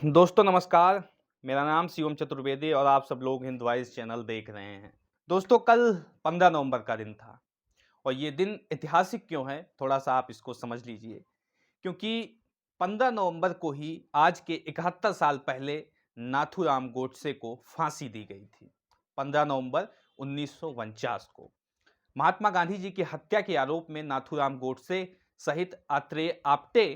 दोस्तों नमस्कार। मेरा नाम शिवम चतुर्वेदी और आप सब लोग हिंद वॉइस चैनल देख रहे हैं। दोस्तों कल 15 नवंबर का दिन था और ये दिन ऐतिहासिक क्यों है थोड़ा सा आप इसको समझ लीजिए। क्योंकि 15 नवंबर को ही आज के 71 साल पहले नाथूराम गोडसे को फांसी दी गई थी। 15 नवंबर 1949 को महात्मा गांधी जी की हत्या के आरोप में नाथूराम गोडसे सहित आत्रेय आप्टे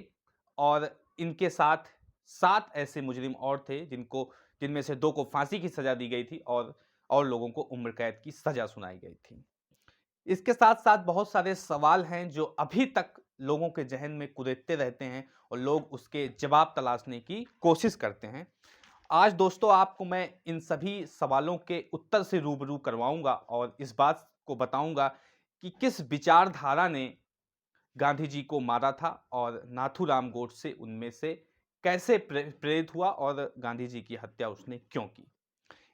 और इनके साथ 7 ऐसे मुजरिम और थे जिनमें से 2 को फांसी की सजा दी गई थी और लोगों को उम्र कैद की सजा सुनाई गई थी। इसके साथ-साथ बहुत सारे सवाल हैं जो अभी तक लोगों के ज़हन में कुरेदते रहते हैं और लोग उसके जवाब तलाशने की कोशिश करते हैं। आज दोस्तों आपको मैं इन सभी सवालों के उत्तर से रूबरू करवाऊँगा और इस बात को बताऊँगा कि किस विचारधारा ने गांधी जी को मारा था और नाथूराम गोडसे उनमें से कैसे प्रेरित हुआ और गांधी जी की हत्या उसने क्यों की।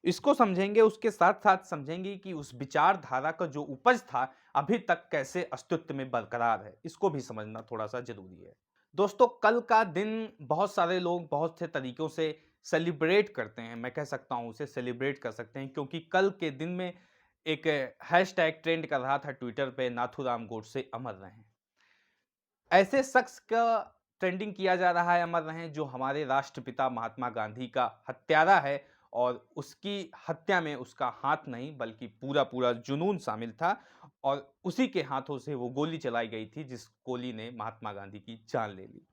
इसको समझेंगे, उसके साथ-साथ समझेंगे कि उस विचारधारा का जो उपज था, अभी तक कैसे अस्तित्व में बरकरार है। इसको भी समझना थोड़ा-सा ज़रूरी है। दोस्तों, कल का दिन बहुत सारे लोग बहुत से तरीकों से सेलिब्रेट करते हैं। मैं कह सकता हूँ उसे सेलिब्रेट कर सकते हैं क्योंकि कल के दिन में एक हैशटैग ट्रेंड कर रहा था ट्विटर पे, नाथूराम गोडसे अमर रहें। ऐसे शख्स का ट्रेंडिंग किया जा रहा है अमर रहें जो हमारे राष्ट्रपिता महात्मा गांधी का हत्यारा है और उसकी हत्या में उसका हाथ नहीं बल्कि पूरा जुनून शामिल था और उसी के हाथों से वो गोली चलाई गई थी जिस गोली ने महात्मा गांधी की जान ले ली।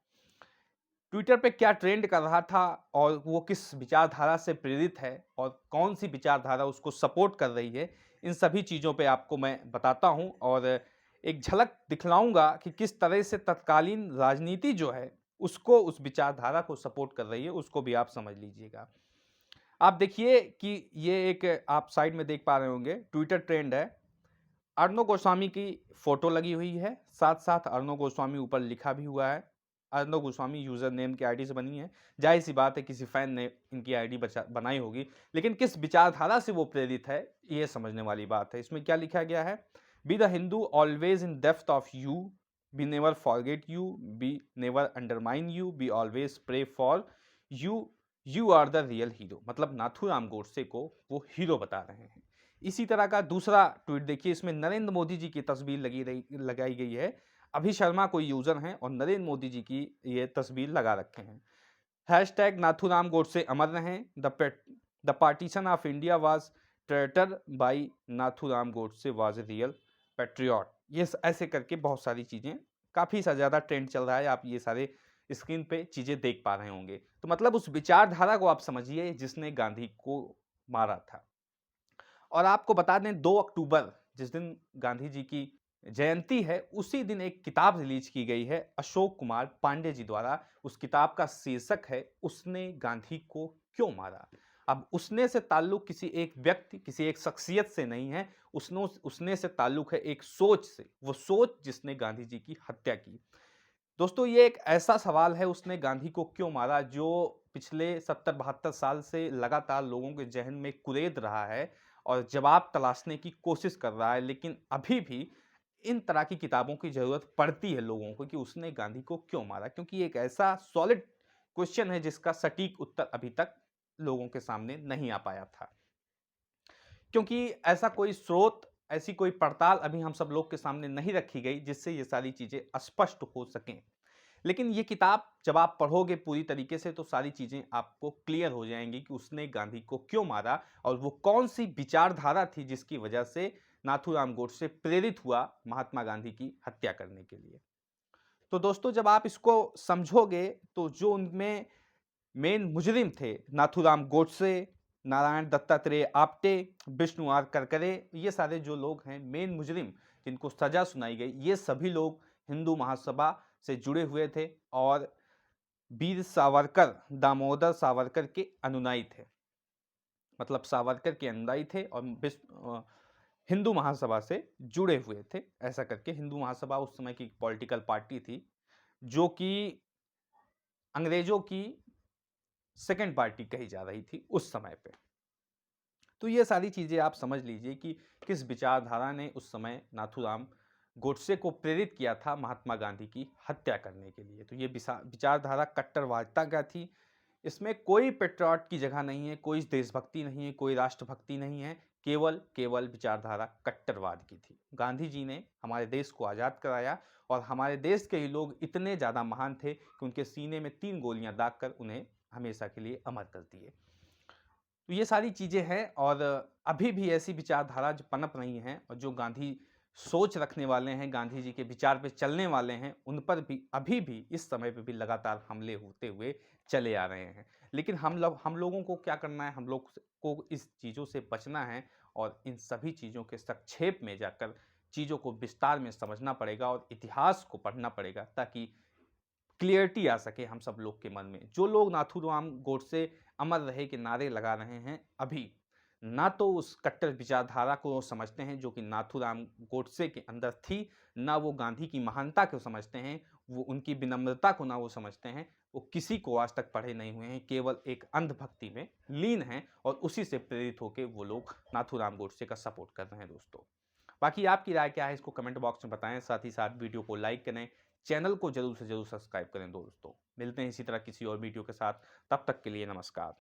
ट्विटर पे क्या ट्रेंड कर रहा था और वो किस विचारधारा से प्रेरित है और कौन सी विचारधारा उसको सपोर्ट कर रही है, इन सभी चीज़ों पे आपको मैं बताता हूँ और एक झलक दिखलाऊँगा कि किस तरह से तत्कालीन राजनीति जो है, उसको उस विचारधारा को सपोर्ट कर रही है, उसको भी आप समझ लीजिएगा। आप देखिए कि ये एक आप साइड में देख पा रहे होंगे, ट्विटर ट्रेंड है। अर्णव गोस्वामी की फ़ोटो लगी हुई है, साथ-साथ अर्णव गोस्वामी ऊपर लिखा भी हुआ है। अर्णव गोस्वामी यूज़र नेम की आईडी से बनी है। ज़ाहिर-सी बात है किसी फ़ैन ने इनकी आईडी बनाई होगी, लेकिन किस विचारधारा से वो प्रेरित है, ये समझने वाली बात है। इसमें क्या लिखा गया है? Be the Hindu always in depth of you, be never forget you, be never undermine you, be always pray for you, you are the real hero. मतलब नाथूराम गोडसे को वो हीरो बता रहे हैं। इसी तरह का दूसरा ट्वीट देखिए, इसमें नरेंद्र मोदी जी की तस्वीर लगाई गई है। अभी शर्मा कोई यूज़र हैं और नरेंद्र मोदी जी की ये तस्वीर लगा रखे हैं। हैशटैग नाथूराम गोडसे अमर रहें, the partition of India was traitor by Nathuram Godse was a real patriot. ये ऐसे करके बहुत सारी चीज़ें काफ़ी सा ज़्यादा ट्रेंड चल रहा है। आप ये सारे स्क्रीन पे चीज़ें देख पा रहे होंगे। तो मतलब उस विचारधारा को आप समझिए जिसने गांधी को मारा था। और आपको बता दें 2 अक्टूबर जिस दिन गांधी जी की जयंती है, उसी दिन एक किताब रिलीज़ की गई है अशोक कुमार पांडे जी द्वारा। उस किताब का शीर्षक है उसने गांधी को क्यों मारा? अब उसने से ताल्लुक किसी एक व्यक्ति, किसी एक शख्सियत से नहीं है, उसने से ताल्लुक है एक सोच से, वो सोच जिसने गांधी जी की हत्या की। दोस्तों ये एक ऐसा सवाल है उसने गांधी को क्यों मारा जो पिछले 70-72 साल से लगातार लोगों के ज़हन में कुरेद रहा है और जवाब तलाशने की कोशिश कर रहा है। लेकिन अभी भी इन तरह की किताबों की ज़रूरत पड़ती है लोगों को कि उसने गांधी को क्यों मारा? क्योंकि ये एक ऐसा सॉलिड क्वेश्चन है जिसका सटीक उत्तर अभी तक लोगों के सामने नहीं आ पाया था। क्योंकि ऐसा कोई स्रोत, ऐसी कोई पड़ताल अभी हम सब लोग के सामने नहीं रखी गई जिससे ये सारी चीज़ें स्पष्ट हो सकें। लेकिन ये किताब जब आप पढ़ोगे पूरी तरीके से तो सारी चीज़ें आपको क्लियर हो जाएँगी कि उसने गांधी को क्यों मारा और वो कौन-सी विचारधारा थी जिसकी वजह से नाथूराम गोडसे प्रेरित हुआ महात्मा गांधी की हत्या करने के लिए। तो दोस्तों जब आप इसको समझोगे तो जो उनमें मेन मुजरिम थे नाथूराम गोडसे, नारायण दत्तात्रेय आप्टे, विष्णु आर करकरे, ये सारे जो लोग हैं मेन मुजरिम जिनको सजा सुनाई गई, ये सभी लोग हिंदू महासभा से जुड़े हुए थे और वीर सावरकर, दामोदर सावरकर के अनुयायी थे। मतलब सावरकर के अनुयायी थे और हिंदू महासभा से जुड़े हुए थे। ऐसा करके हिंदू महासभा उस समय की पॉलिटिकल पार्टी थी जो कि अंग्रेजों की सेकंड पार्टी कही जा रही थी उस समय पे। तो ये सारी चीज़ें आप समझ लीजिए कि किस विचारधारा ने उस समय नाथूराम गोडसे को प्रेरित किया था महात्मा गांधी की हत्या करने के लिए। तो ये विचारधारा कट्टरवादिता क्या थी, इसमें कोई पेट्रियट की जगह नहीं है, कोई देशभक्ति नहीं है, कोई राष्ट्रभक्ति नहीं है, केवल विचारधारा कट्टरवाद की थी। गांधी जी ने हमारे देश को आज़ाद कराया और हमारे देश के ही लोग इतने ज़्यादा महान थे कि उनके सीने में 3 गोलियां दागकर उन्हें हमेशा के लिए अमर कर दिए। तो ये सारी चीज़ें हैं और अभी भी ऐसी विचारधारा जो पनप रही हैं और जो गांधी सोच रखने वाले हैं, गांधी जी के विचार पे चलने वाले हैं, उन पर भी अभी भी इस समय पे भी लगातार हमले होते हुए चले आ रहे हैं। लेकिन हम लोगों को क्या करना है, हम लोग को इस चीज़ों से बचना है और इन सभी चीज़ों के संक्षेप में जाकर चीज़ों को विस्तार में समझना पड़ेगा और इतिहास को पढ़ना पड़ेगा ताकि क्लियरिटी आ सके हम सब लोग के मन में। जो लोग नाथूराम गोडसे अमर रहे के नारे लगा रहे हैं अभी, ना तो उस कट्टर विचारधारा को समझते हैं जो कि नाथूराम गोडसे के अंदर थी, ना वो गांधी की महानता को समझते हैं, वो उनकी विनम्रता को ना वो समझते हैं, वो किसी को आज तक पढ़े नहीं हुए हैं, केवल एक अंधभक्ति में लीन हैं और उसी से प्रेरित होके वो लोग नाथूराम गोडसे का सपोर्ट कर रहे हैं दोस्तों। बाकी आपकी राय क्या है इसको कमेंट बॉक्स में बताएं, साथ ही साथ वीडियो को लाइक करें, चैनल को जरूर से जरूर सब्सक्राइब करें दोस्तों। मिलते हैं इसी तरह किसी और वीडियो के साथ, तब तक के लिए नमस्कार।